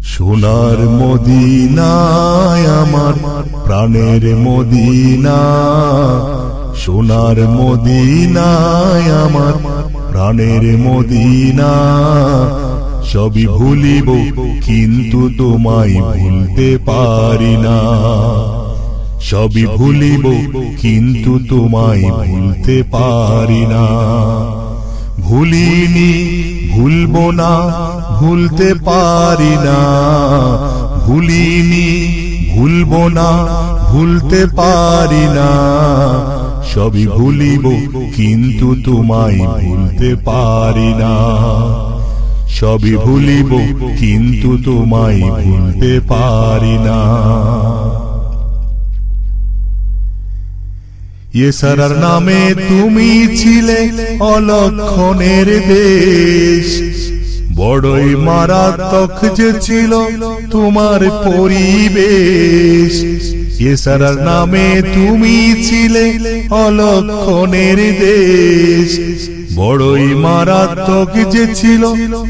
সোনার মদিনায় আমার প্রাণের মদিনা, সোনার মদিনায় আমার প্রাণের মদিনা। সবই ভুলিব কিন্তু তোমায় ভুলতে পারি না, সবই ভুলিব কিন্তু তোমায় ভুলতে পারি না। ভুলিনি ভুলব না ভুলতে পারি না, ভুলিনি ভুলব না ভুলতে পারি না। সবই ভুলিব কিন্তু তোমায় ভুলতে পারি না, সবই ভুলিব কিন্তু তোমায় ভুলতে পারি না। ইয়েসারার নামে তুমি ছিলে অলক্ষণের দেশ, বড়ই মারাত্মক যে ছিল তোমার পরিবেশ। ইয়েসারার নামে তুমি ছিলে অলক্ষণের দেশ, বড়ই মারাত্মক যে ছিল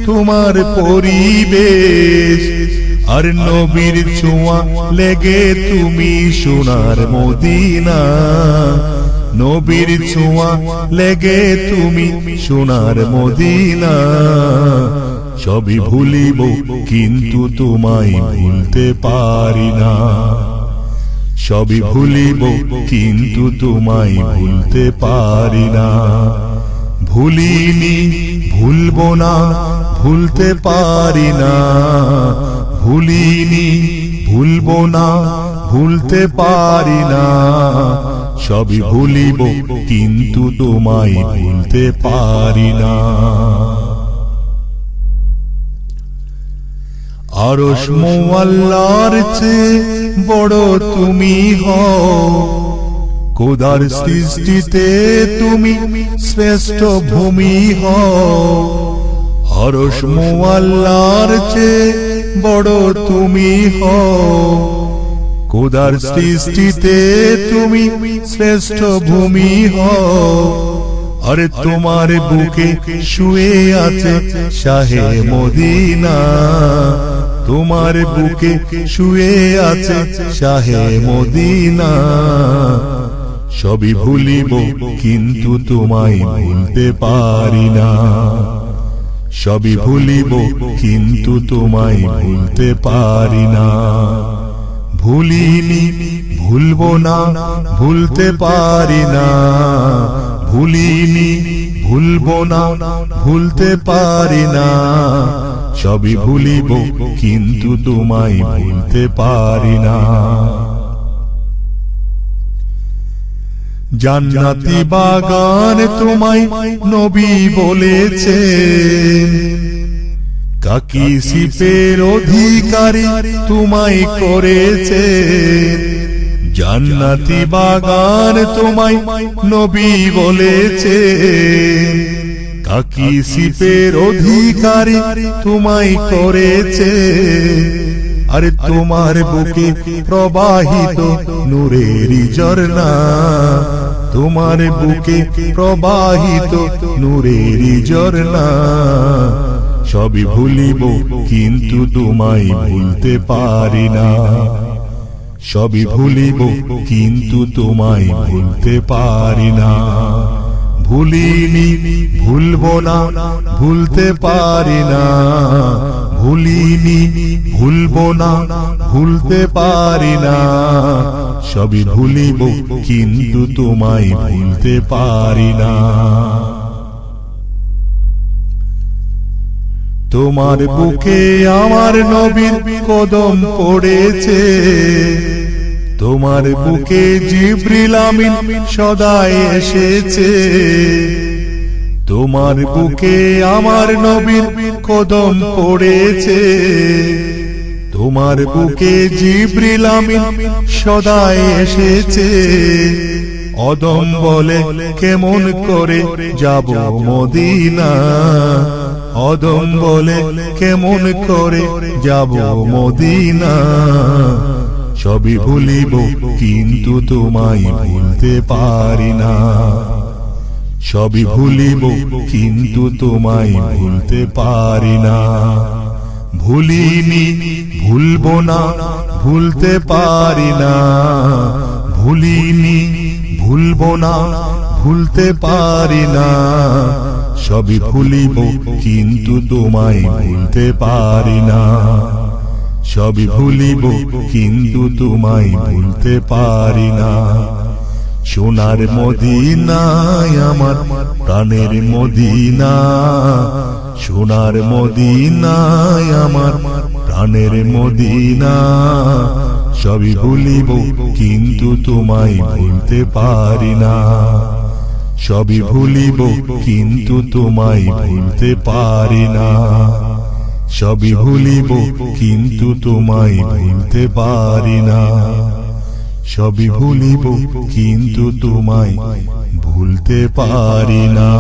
তোমার পরিবেশ। আর নবীর ছোঁয়া লেগে তুমি সোনার মদিনা, নবীর ছোঁয়া লেগে তুমি সোনার মদিনা। সবই ভুলিব কিন্তু তোমায় ভুলতে পারি না, সবই ভুলিব কিন্তু তোমায় ভুলতে পারি না। ভুলিনি ভুলব না ভুলতে পারি না, ভুলিনি ভুলব না ভুলতে পারি না। সবই ভুলিব কিন্তু তোমায় ভুলতে পারি না। আরশ মুআল্লার চেয়ে বড় তুমি হও, খোদার সৃষ্টিতে তুমি শ্রেষ্ঠ ভূমি হও। আরশ মুআল্লার চেয়ে বড় তুমি হও, খোদার সৃষ্টিতে তুমি শ্রেষ্ঠ ভূমি হও। আরে তোমার বুকে শুয়ে আছে শাহে মদিনা, তোমার বুকে শুয়ে আছে শাহে মদিনা। সবই ভুলিব কিন্তু তোমায় ভুলতে পারি না, সবই ভুলিব কিন্তু তোমায় ভুলতে পারি না। ভুলিনি ভুলব না ভুলতে পারি না, ভুলিনি ভুলব না ভুলতে পারি না। সবই ভুলিব কিন্তু তোমায় ভুলতে পারি না। জান্নাতি বাগান তোমায় নবী বলেছেন, কাকি সিপের অধিকারী তোমায় করেছেন। জান্নাতি বাগান তোমায় নবী বলেছেন, কাকি সিপের অধিকারী তোমায় করেছেন। আরে তোমার বুকে প্রবাহিত নূরেরই ঝরনা, তোমার বুকে প্রবাহিত নূরেরই ঝরনা। সবই ভুলিব কিন্তু তোমায় ভুলতে পারি না, সবই ভুলিব কিন্তু তোমায় ভুলতে পারি না। ভুলিনি ভুলব না ভুলতে পারি না, ভুলিনি ভুলব না ভুলতে পারি না। সবই ভুলিব কিন্তু তোমায় ভুলতে পারি না। তোমার বুকে আমার নবীর কদম পড়েছে, তোমার বুকে জিবরিল আমিন সদাই এসেছে। তোমার বুকে আমার নবীর কদম পড়েছে, তোমার বুকে জিবরিল আমিন সদাই এসেছে। অদম বলে কেমন করে যাব মদিনা, অদম বলে কেমন করে যাব মদিনা। সবই ভুলিব কিন্তু তোমায় ভুলতে পারি না, সবই ভুলিব কিন্তু তোমায় ভুলতে পারি না। ভুলিনি ভুলবো না ভুলতে পারি না, ভুলিনি ভুলবো না ভুলতে পারি না, সবই ভুলিব কিন্তু তোমায় ভুলতে পারি না, সবই ভুলিব কিন্তু তোমায় ভুলতে পারি না। সোনার মদিনায় আমার প্রাণের মদিনা, সোনার মদিনায় আমার প্রাণের মদিনা, সবই ভুলিব কিন্তু তোমায় ভুলতে পারি না, সবই ভুলিব কিন্তু তোমায় ভুলতে পারি না, সবই ভুলিব কিন্তু তোমায় ভুলতে পারি না, সবই ভুলিব কিন্তু তোমায় ভুলতে পারি না।